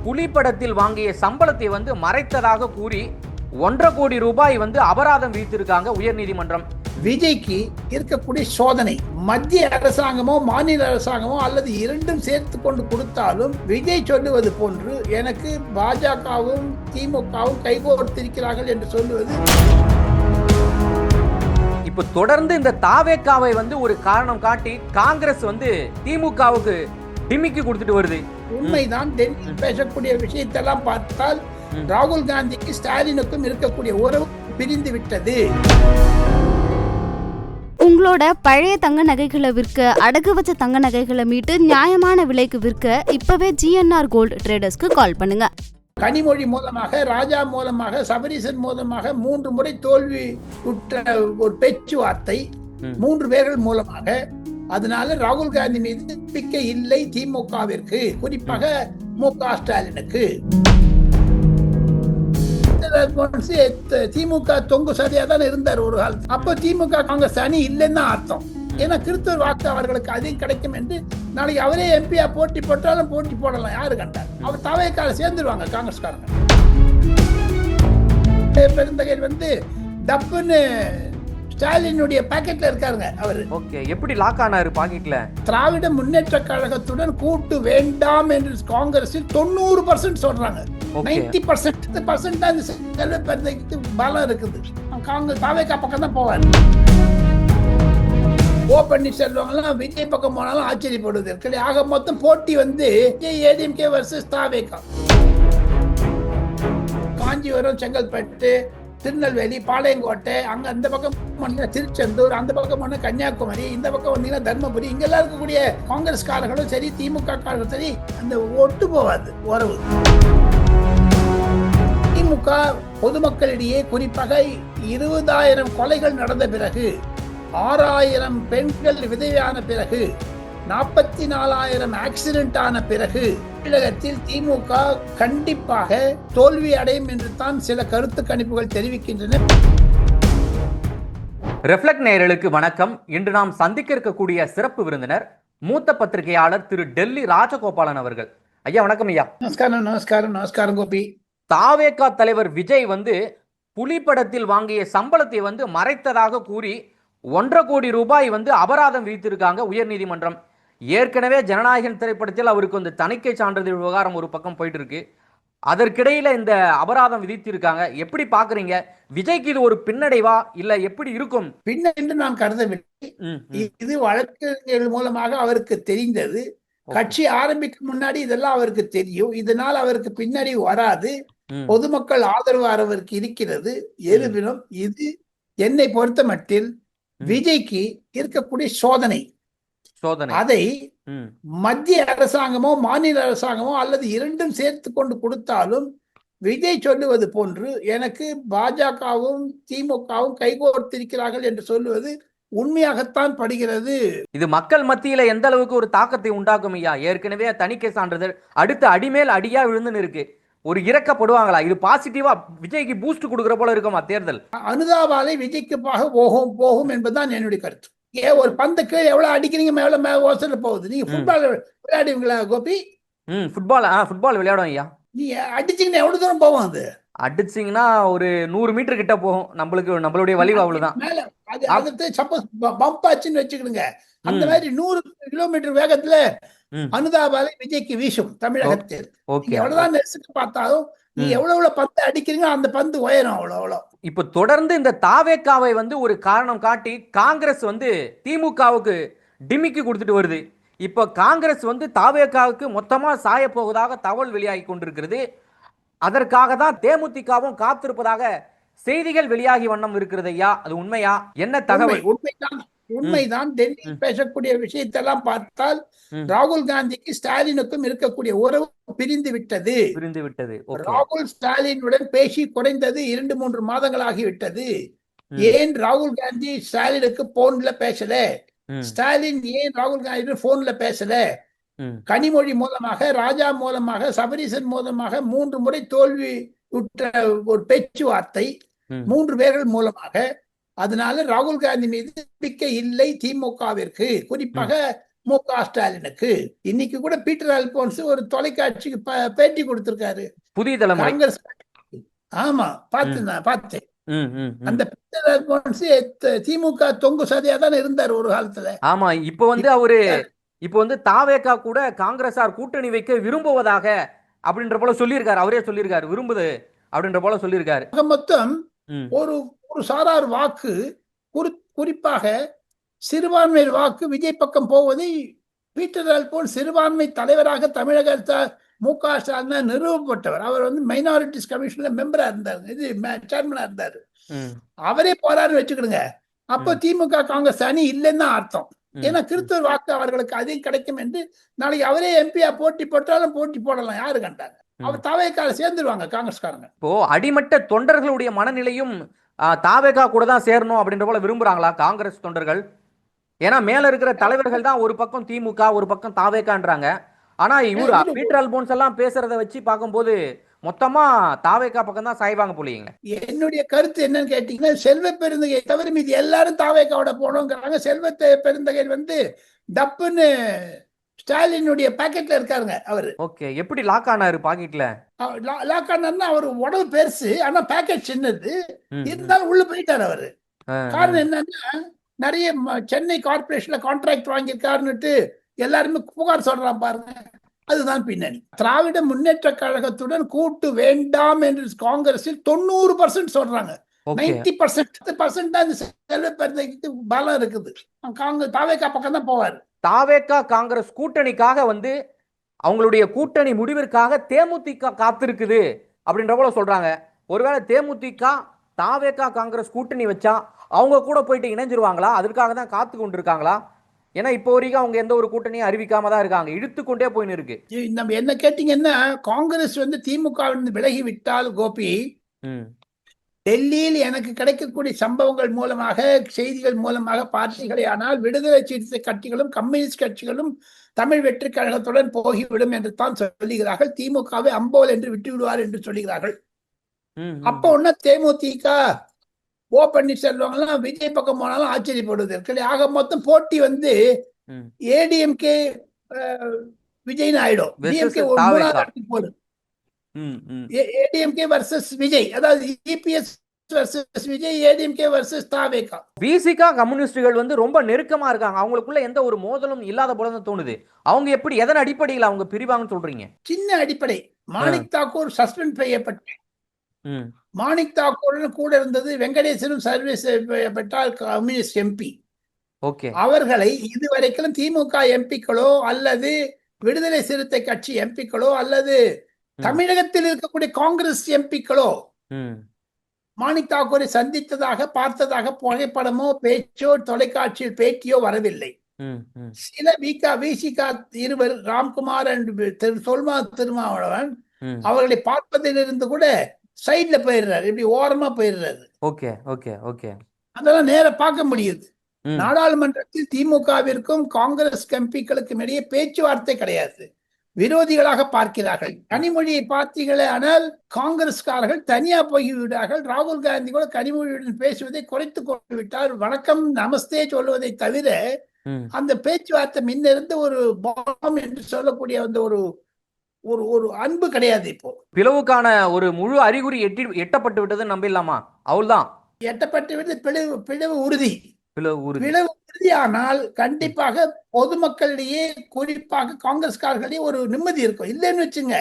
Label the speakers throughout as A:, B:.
A: புலி படத்தில் வாங்கிய சம்பளத்தை மறைத்ததாக கூறி 1.5 கோடி ரூபாய் அபராதம் விதித்திருக்காங்க உயர்நீதிமன்றம்.
B: விஜய்க்கு இருக்கக்கூடிய சோதனை மத்திய அரசாங்கமோ மாநில அரசாங்கமோ அல்லது இரண்டும் சேர்த்து கொண்டு கொடுத்தாலும் விஜய் சொல்லுவது போன்று எனக்கு பாஜகவும் திமுகவும் கைகோர்த்திருக்கிறார்கள் என்று சொல்லுவது.
A: இப்ப தொடர்ந்து இந்த தாவேக்காவை ஒரு காரணம் காட்டி காங்கிரஸ் திமுகவுக்கு டிமிக்கி கொடுத்துட்டு வருது.
B: உண்மைதான். டெல்லியில் பேசக்கூடிய விஷயத்தெல்லாம் பார்த்தால் ராகுல் காந்திக்கு ஸ்டாலினுக்கும் இருக்கக்கூடிய உறவு பிரிந்து விட்டது.
C: உங்களோட பழைய தங்க நகைகளை விற்க, அடகு வச்ச தங்க நகைகளை மீட்டு நியாயமான விலைக்கு விற்க இப்பவே ஜிஎன்ஆர் கோல்டு ட்ரேடர்ஸ்க்கு கால் பண்ணுங்க.
B: கனிமொழி மூலமாக, ராஜா மூலமாக, சபரீசன் மூலமாக 3 முறை தோல்வி உற்ற ஒரு பேச்சுவார்த்தை 3 பேர்கள் மூலமாக. அதனால ராகுல் காந்தி மீது நம்பிக்கை இல்லை திமுகவிற்கு, குறிப்பாக மு.க. ஸ்டாலினுக்கு. திமுக தொங்கு சதியா தான் இருந்தார் ஒரு காலத்தில். அப்ப திமுக காங்கிரஸ் அணி இல்லைன்னு அர்த்தம். ஏன்னா கிறிஸ்தவர் வாக்கு அவர்களுக்கு அதிகம் கிடைக்கும் என்று நாளைக்கு அவரே எம்பியா போட்டி போட்டாலும் போட்டி போடலாம், யாரு கண்டார். அவர் தவைக்கால சேர்ந்துருவாங்க காங்கிரஸ்காரங்க. பெருந்தகை டப்புன்னு ஸ்டாலினுடைய பாக்கெட்ல இருக்காருங்க அவரு.
A: ஓகே, எப்படி லாக் ஆனாரு பாக்கெட்ல?
B: திராவிட முன்னேற்ற கழகத்துடன் கூட்டு வேண்டாம் என்று காங்கிரஸில் 90% சொல்றாங்க. 90% தான் செல்வ பெருந்தகைக்கு பலம் இருக்குது. காங்கிரஸ் தாவேக்கா பக்கம் தான் போவார். ஓ பன்னீர்செல்வம் விஜய் பக்கம் போனாலும் ஆச்சரியப்படுவது. ஆக மொத்தம் போட்டி ஏடிஎம்கே வர்சஸ் தாவேக்கா. காஞ்சிபுரம், செங்கல்பட்டு, திருநெல்வேலி, பாளையங்கோட்டை, அங்க அந்த பக்கம் திருச்செந்தூர், அந்த பக்கம் கன்னியாகுமரி, இந்த பக்கம் வந்தீங்கன்னா தர்மபுரி, இங்கெல்லாம் இருக்கக்கூடிய காங்கிரஸ்காரர்களும் சரி திமுக காரர்களும் சரி அந்த ஒட்டு போவாது உறவு. திமுக பொதுமக்களிடையே குறிப்பாக 20,000 கொலைகள் நடந்த பிறகு, 6,000 பெண்கள் விதவையான பிறகு, 44,000 ஆக்சிடென்ட் ஆன பிறகு தமிழகத்தில் திமுக கண்டிப்பாக தோல்வி அடையும் என்று தான் சில கருத்து கணிப்புகள் தெரிவிக்கின்றன.
A: ரெஃப்ளெக்ட் நேயர்களுக்கு வணக்கம். இன்று நாம் சந்திக்க இருக்கக்கூடிய சிறப்பு விருந்தினர் மூத்த பத்திரிகையாளர் திரு டெல்லி ராஜகோபாலன் அவர்கள். ஐயா வணக்கம். ஐயா
B: நமஸ்காரம். நமஸ்காரம். நமஸ்காரம் கோபி.
A: தாவேகா தலைவர் விஜய் புலி படத்தில் வாங்கிய சம்பளத்தை மறைத்ததாக கூறி 1.5 கோடி ரூபாய் அபராதம் விதித்திருக்காங்க உயர்நீதிமன்றம். ஏற்கனவே ஜனநாயகன் திரைப்படத்தில் அவருக்கு தணிக்கை சான்றிதழ் விவகாரம் ஒரு பக்கம் போயிட்டு இருக்கு. அதற்கிடையில இந்த அபராதம் விதித்திருக்காங்க. எப்படி பாக்குறீங்க? விஜய்க்கு இது ஒரு பின்னடைவா இல்ல எப்படி இருக்கும்?
B: பின்னடைந்து நான் கருதவில்லை. இது வழக்குகள் மூலமாக அவருக்கு தெரிந்தது. கட்சி ஆரம்பிக்கும் முன்னாடி இதெல்லாம் அவருக்கு தெரியும். இதனால் அவருக்கு பின்னடைவு வராது. பொதுமக்கள் ஆதரவு அவருக்கு இருக்கிறது. இருப்பினும் இது என்னை பொறுத்த மட்டில் விஜய்க்கு இருக்கக்கூடிய சோதனை. அதை மத்திய அரசாங்கமோ மாநில அரசாங்கமோ அல்லது இரண்டும் சேர்த்து கொண்டு கொடுத்தாலும் விஜய் சொல்லுவது போன்று எனக்கு பாஜகவும் திமுகவும் கைகோர்த்திருக்கிறார்கள் என்று சொல்லுவது உண்மையாகத்தான் படுகிறது.
A: இது மக்கள் மத்தியில எந்த அளவுக்கு ஒரு தாக்கத்தை உண்டாக்கும் ஐயா? ஏற்கனவே தணிக்கை சான்றிதழ் அடுத்து அடிமேல் அடியா விழுந்துன்னு இருக்கு. ஒரு இறக்கப்படுவாங்களா? இது பாசிட்டிவா விஜய்க்கு பூஸ்ட் கொடுக்கிற போல இருக்குமா தேர்தல்?
B: அனுதாபாலை விஜய்க்கு போகும் என்பதுதான் என்னுடைய கருத்து. ஒரு பந்து கீழே எவ்வளவு அடிக்கிறீங்க மேல ஓசல போகுது. நீங்க ஃபுட்பால் விளையாடுவீங்களா கோபி?
A: ஃபுட்பால் விளையாடும் ஐயா.
B: நீ அடிச்சீங்கன்னா எவ்வளவு தூரம் போகும்? அது
A: அடிச்சிங்கன்னா ஒரு 100 மீட்டர் கிட்ட போகும். நம்மளுடைய வலிவு அவ்வளவுதான்.
B: மேல அது சப்போஸ் பம்ப் ஆச்சுன்னு வச்சுக்கிடுங்க, அந்த மாதிரி 100 கிலோமீட்டர் வேகத்துல அனுதாபாலை விஜய்க்கு வீசும் தமிழகத்தில். எவ்வளவுதான் நெருசுக்கு பார்த்தாலும் நீ எவ்வளவு பந்து அடிக்கிறீங்க அந்த பந்து உயரும் அவ்வளவு.
A: இப்ப தொடர்ந்து இந்த தாவேக்காவை ஒரு காரணம் காட்டி காங்கிரஸ் திமுகவுக்கு டிமிக்கி கொடுத்துட்டு வருது. இப்ப காங்கிரஸ் தாவேக்காவுக்கு மொத்தமா சாய போவதாக தகவல் வெளியாகி கொண்டிருக்கிறது. அதற்காக தான் தேமுதிகவும் காத்திருப்பதாக செய்திகள் வெளியாகி வண்ணம் இருக்கிறது ஐயா. அது உண்மையா? என்ன தகவல்?
B: உண்மைதான். டெல்லியில் பேசக்கூடிய விஷயத்தெல்லாம் பார்த்தால் ராகுல் காந்திக்கு ஸ்டாலினுக்கும் இருக்கக்கூடிய உறவு பிரிந்து விட்டது. ராகுல் ஸ்டாலினுடன் பேசி குறைந்தது 2-3 மாதங்கள் ஆகிவிட்டது. ஏன் ராகுல் காந்தி ஸ்டாலினுக்கு போன்ல பேசல? ஸ்டாலின் ஏன் ராகுல் காந்தி போன்ல பேசல? கனிமொழி மூலமாக, ராஜா மூலமாக, சபரீசன் மூலமாக 3 முறை தோல்வி உற்ற ஒரு பேச்சுவார்த்தை 3 பேர்கள் மூலமாக. அதனால ராகுல் காந்தி மீது நம்பிக்கை இல்லை திமுகவிற்கு, குறிப்பாக மு.க. ஸ்டாலினுக்கு. இன்னைக்கு கூட பீட்டர் அல்போன்ஸ் ஒரு தொலைக்காட்சிக்கு பேட்டி கொடுத்திருக்காரு.
A: புதிய தலைமுறை.
B: காங்கிரஸ். ஆமா, பார்த்தேன். அந்த பீட்டர் அல்போன்ஸ் திமுக தொங்கு சதியா தானே இருந்தார் ஒரு காலத்துல.
A: ஆமா, இப்போ வந்து தாவேகா கூட காங்கிரஸார் கூட்டணி வைக்க விரும்புவதாக அப்படின்ற போல சொல்லியிருக்காரு. அவரே சொல்லியிருக்காரு, விரும்புது அப்படின்ற போல சொல்லியிருக்காரு.
B: மொத்தம் ஒரு சாரார் வாக்கு, குறிப்பாக சிறுபான்மை வாக்கு விஜய் பக்கம் போவதை பீட்டர் அல்போன்ஸ் சிறுபான்மை தலைவராக தமிழக மு.க. ஸ்டாலின் நிறுவப்பட்டவர். அவர் வந்து மைனாரிட்டிஸ் கமிஷன்ல மெம்பரா இருந்தாரு, இது சேர்மனா இருந்தாரு. அவரே போறாருன்னு வச்சுக்கிடுங்க. அப்போ திமுக காங்கிரஸ் அணி இல்லைன்னு தான் அர்த்தம். ஏன்னா கிறிஸ்தவ வாக்கு அவர்களுக்கு அதிகம் கிடைக்கும் என்று நாளைக்கு அவரே எம்பியா போட்டி போட்டாலும் போட்டி போடலாம், யாரு கண்டாங்க. அவர் தாவேக்கால சேர்ந்துருவாங்க காங்கிரஸ்காரங்க.
A: இப்போ அடிமட்ட தொண்டர்களுடைய மனநிலையும் தாவேகா கூட தான் சேரணும் அப்படின்ற போல விரும்புறாங்களா காங்கிரஸ் தொண்டர்கள்? ஏன்னா மேல இருக்கிற தலைவர்கள் தான் ஒரு பக்கம் திமுக, ஒரு பக்கம் தாவேகான்றாங்க. ஆனா இவரு பீட்டர் அல்போன்ஸ் எல்லாம் பேசுறத வச்சு பார்க்கும்போது மொத்தமா தாவேகா பக்கம் தான் சாய்வாங்க போலீங்க.
B: என்னுடைய கருத்து என்னன்னு கேட்டீங்கன்னா, செல்வ பெருந்தகை தவிர மீது எல்லாரும் தாவேகாவோட போனோங்கிறாங்க. செல்வ பெருந்தகை வந்து டப்புன்னு ஸ்டாலினுடைய பாக்கெட்ல இருக்காருங்க அவரு.
A: ஓகே, எப்படி லாக் ஆனாரு பாக்கெட்ல?
B: லாக் ஆனாருன்னா அவர் உடம்பு பெருசு, ஆனா பாக்கெட் சின்னது, இருந்தாலும் உள்ள போயிட்டாரு அவரு. காரணம் என்னன்னா, நிறைய சென்னை கார்பரேஷன்ல கான்ட்ராக்ட் வாங்கியிருக்காருன்னுட்டு எல்லாருமே புகார் சொல்றான் பாருங்க. அதுதான் பின்னணி. திராவிட முன்னேற்ற கழகத்துடன் கூட்டு வேண்டாம் என்று காங்கிரஸில் 90% சொல்றாங்க. 90% தான் செல்வ பெருந்தகைக்கு பலம் இருக்குது. தாவேகா பக்கம் தான் போவாரு.
A: தாவேகா காங்கிரஸ் கூட்டணிக்காக வந்து அவங்களுடைய கூட்டணி முடிவிற்காக தேமுதிக காத்திருக்குது அப்படின்ற போல சொல்றாங்க. ஒருவேளை தேமுதிக தாவேகா காங்கிரஸ் கூட்டணி வச்சா அவங்க கூட போயிட்டு இணைஞ்சிருவாங்களா? அதற்காக தான் காத்து கொண்டு இருக்காங்களா? ஏன்னா இப்போ வரைக்கும் அவங்க எந்த ஒரு கூட்டணியும் அறிவிக்காம தான் இருக்காங்க, இழுத்து கொண்டே போயின்னு இருக்கு.
B: நம்ம என்ன கேட்டீங்கன்னா, காங்கிரஸ் வந்து திமுக விலகி விட்டால் கோபி, டெல்லியில் எனக்கு கிடைக்கக்கூடிய சம்பவங்கள் மூலமாக, செய்திகள் மூலமாக பார்த்தீர்களே ஆனால், விடுதலை சிறுத்தை கட்சிகளும் கம்யூனிஸ்ட் கட்சிகளும் தமிழ் வெற்றி கழகத்துடன் போகிவிடும் என்று தான் சொல்லுகிறார்கள். திமுகவை அம்போல் என்று விட்டு விடுவார் என்று சொல்லுகிறார்கள். அப்போ ஒண்ணு தேமுதிக ஓ பன்னீர்செல்வம் எல்லாம் விஜய் பக்கம் போனாலும் ஆச்சரியப்படுவது. ஆக மொத்தம் போட்டி வந்து ஏடிஎம்கே விஜய்னு ஆயிடும். டிஎம்கே போடும். ஏடிஎம்கே வர்சஸ் விஜய், அதாவது இபிஎஸ் வர்சஸ் விஜய், ஏடிஎம்கே வர்சஸ் தாவேகா.
A: பிசிகா கம்யூனிஸ்டுகள் வந்து ரொம்ப நெருக்கமா இருக்காங்க. அவங்களுக்குள்ள எந்த ஒரு மோதலும் இல்லாத போல தோணுது. அவங்க எப்படி, எதன் அடிப்படையில் அவங்க பிரிவாங்கன்னு சொல்றீங்க?
B: சின்ன அடிப்படை. மாணிக் தாக்கூர் சஸ்பெண்ட் செய்யப்பட்டு, மாணிக் தாக்கூர் கூட இருந்தது வெங்கடேசனும் சர்வீஸ் செய்யப்பட்டால் கம்யூனிஸ்ட் எம்பி. அவர்களை இதுவரைக்கும் திமுக எம்பிக்களோ அல்லது விடுதலை சிறுத்தை கட்சி எம்பிக்களோ அல்லது தமிழகத்தில் இருக்கக்கூடிய காங்கிரஸ் எம்பிக்களோ மாணிக் தாக்கூரை சந்தித்ததாக, பார்த்ததாக புகைப்படமோ பேச்சோ தொலைக்காட்சியில் பேட்டியோ வரவில்லை. சில விசிகா இருவர், ராம்குமார் சொல்மா திருமாவளவன், அவர்களை பார்ப்பதிலிருந்து கூட சைட்ல போயிடுறாரு, இப்படி ஓரமா போயிடுறாரு. அதெல்லாம் நேர பார்க்க முடியுது. நாடாளுமன்றத்தில் திமுகவிற்கும் காங்கிரஸ் எம்பிக்களுக்கும் இடையே பேச்சுவார்த்தை கிடையாது, விரோதிகளாக பார்க்கிறார்கள். கனிமொழியை பார்த்தீர்களே ஆனால் காங்கிரஸ்காரர்கள் தனியா போய்விட்டார்கள். ராகுல் காந்தி கூட கனிமொழியுடன் பேசுவதை குறைத்து கொண்டு விட்டார். வணக்கம் நமஸ்தே சொல்லுவதை தவிர அந்த பேச்சுவார்த்தை முன்னிருந்து ஒரு பாம் என்று சொல்லக்கூடிய அந்த ஒரு அன்பு கிடையாது. இப்போ
A: பிளவுக்கான ஒரு முழு அறிகுறி எட்டப்பட்டு விட்டது நம்பிடலாமா? அவ்வளவுதான், எட்டப்பட்டு விட்டது. பிளவு உறுதி. உறுதியானால் கண்டிப்பாக பொதுமக்களிடையே, குறிப்பாக காங்கிரஸ்காரர்களிடையே ஒரு நிம்மதி இருக்கும். இல்லைன்னு வச்சுங்க,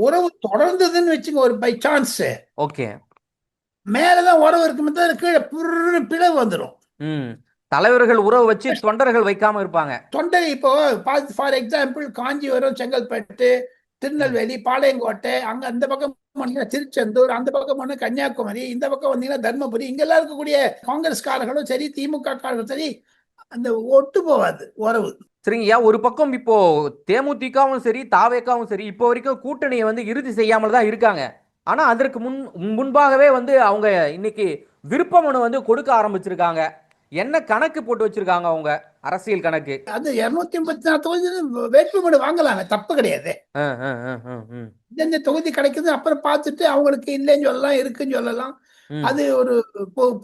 A: உறவு தொடர்ந்ததுன்னு வச்சுங்க, ஒரு பை சான்ஸ் மேலதான் உறவு இருக்கும், கீழே பிளவு வந்துடும். தலைவர்கள் உறவு வச்சு தொண்டர்கள் வைக்காம இருப்பாங்க.
B: தொண்டர் இப்போ ஃபார் எக்ஸாம்பிள் காஞ்சிபுரம், செங்கல்பட்டு, திருநெல்வேலி, பாளையங்கோட்டை, அங்க அந்த பக்கம் திருச்செந்தூர், அந்த பக்கம் கன்னியாகுமரி, இந்த பக்கம் வந்தீங்கன்னா தர்மபுரி, இங்கெல்லாம் இருக்கக்கூடிய காங்கிரஸ்காரர்களும் சரி திமுக காரர்களும் சரி அந்த ஒட்டு போவாது உறவு.
A: சரிங்கய்யா, ஒரு பக்கம் இப்போ தேமுதிகவும் சரி தாவேகாவும் சரி இப்போ வரைக்கும் கூட்டணியை வந்து இறுதி செய்யாமல் தான் இருக்காங்க. ஆனா அதற்கு முன்பாகவே வந்து அவங்க இன்னைக்கு விருப்ப மனு வந்து கொடுக்க ஆரம்பிச்சிருக்காங்க. என்ன கணக்கு போட்டு வச்சிருக்காங்க அவங்க அரசியல் கணக்கு?
B: அது 234 தொகுதி வேட்புமனு வாங்கலாங்க, தப்பு கிடையாது. இந்த தொகுதி கிடைக்குது அப்புறம் பார்த்துட்டு அவங்களுக்கு இல்லைன்னு சொல்லலாம், இருக்குன்னு சொல்லலாம். அது ஒரு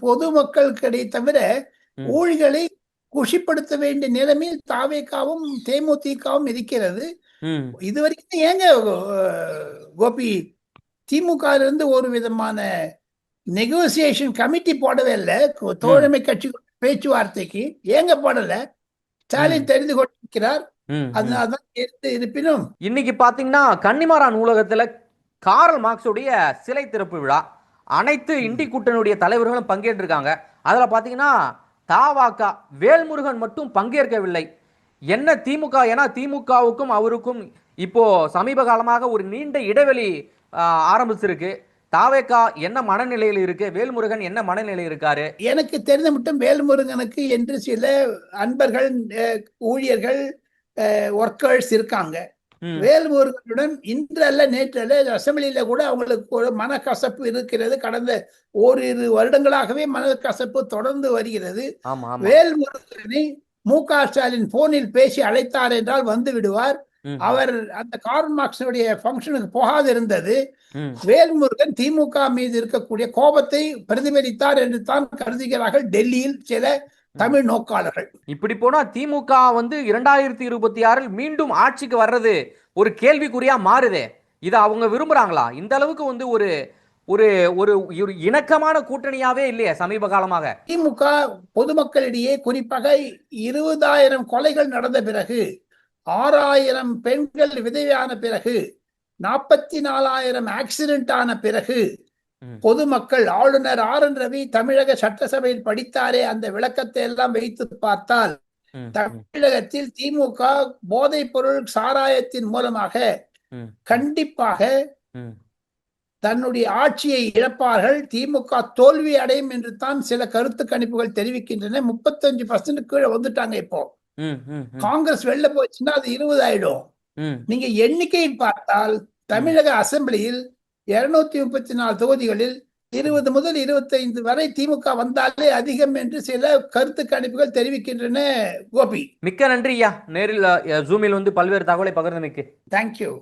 B: பொதுமக்களுக்கு தவிர ஊழிகளை குஷிப்படுத்த வேண்டிய நிலைமையில் தாவேகாவும் தேமுதிகவும் இருக்கிறது.
A: ம்
B: இதுவரைக்கும் ஏங்க கோபி திமுக இருந்து ஒரு விதமான நெகோசியேஷன் கமிட்டி போடவே இல்லை தோழமை கட்சி பேச்சுவார்த்தைக்கு? ஏங்க போடல? ஸ்டாலின் தெரிந்து கொண்டிருக்கிறார்.
A: ம்
B: அதனால்தான் இருப்பினும்
A: இன்னைக்கு பாத்தீங்கன்னா கன்னிமாரா நூலகத்துல காரல் மார்க்ஸுடைய சிலை திறப்பு விழா, அனைத்து இண்டி கூட்டணியுடைய தலைவர்களும் பங்கேற்றிருக்காங்க. அதுல பாத்தீங்கன்னா தவாக வேல்முருகன் மட்டும் பங்கேற்கவில்லை. என்ன திமுக, ஏன்னா திமுகவுக்கும் அவருக்கும் இப்போ சமீப காலமாக ஒரு நீண்ட இடைவெளி ஆரம்பிச்சிருக்கு. தாவேகா என்ன மனநிலையில் இருக்கு, வேல்முருகன் என்ன மனநிலை இருக்காரு?
B: எனக்கு தெரிந்த மட்டும் வேல்முருகனுக்கு என்று சில அன்பர்கள், ஊழியர்கள், ஒர்க்கர்ஸ் இருக்காங்க. வேல்முருகனுடன் இன்று அல்ல நேற்று அல்ல அசம்பிளியில கூட அவங்களுக்கு ஒரு மனக்கசப்பு இருக்கிறது. கடந்த ஓரிரு வருடங்களாகவே மனக்கசப்பு தொடர்ந்து வருகிறது. வேல்முருகனை மு.க. ஸ்டாலின் போனில் பேசி அழைத்தார் என்றால் வந்து விடுவார். அவர் அந்த கார்ல் மார்க்ஸுடைய ஃபங்க்ஷனுக்கு போகாது இருந்தது. வேல்முருகன் திமுக மீது இருக்கக்கூடிய கோபத்தை பிரதிபலித்தார் என்று தான் கருதுகிறார்கள் டெல்லியில் சில தமிழ் நோக்காளர்கள்.
A: இப்படி போனா திமுக வந்து 2026 மீண்டும் ஆட்சிக்கு வர்றது ஒரு கேள்விக்குறியா மாறுதே. இத அவங்க விரும்புறாங்களா? இந்த அளவுக்கு வந்து ஒரு ஒரு ஒரு இணக்கமான கூட்டணியாவே இல்லையே சமீப காலமாக.
B: திமுக பொதுமக்களிடையே குறிப்பாக 20,000 கொலைகள் நடந்த பிறகு, 6,000 பெண்கள் விதவையான பிறகு, 44,000 ஆக்சிடென்ட் ஆன பிறகு பொதுமக்கள் ஆளுநர் ஆர்.என். ரவி தமிழக சட்டசபையில் படித்தாரே, அந்த விளக்கத்தை எல்லாம் வைத்து பார்த்தால் தமிழகத்தில் திமுக போதைப் பொருள் சாராயத்தின் மூலமாக கண்டிப்பாக தன்னுடைய ஆட்சியை இழப்பார்கள், திமுக தோல்வி அடையும் என்று தான் சில கருத்து கணிப்புகள் தெரிவிக்கின்றன. 35% கீழே வந்துட்டாங்க. இப்போ காங்கிரஸ் வெளில போச்சுன்னா அது 20 ஆயிடும். நீங்க எண்ணிக்கையை பார்த்தால் தமிழக அசெம்பிளியில் 234 தொகுதிகளில் 20 முதல் 25 வரை திமுக வந்தாலே அதிகம் என்று சில கருத்து கணிப்புகள் தெரிவிக்கின்றன. கோபி,
A: மிக்க நன்றி ஐயா, நேரில் ஜூமில் வந்து பல்வேறு தகவலை பகிர்ந்தமைக்கு.
B: தேங்க்யூ.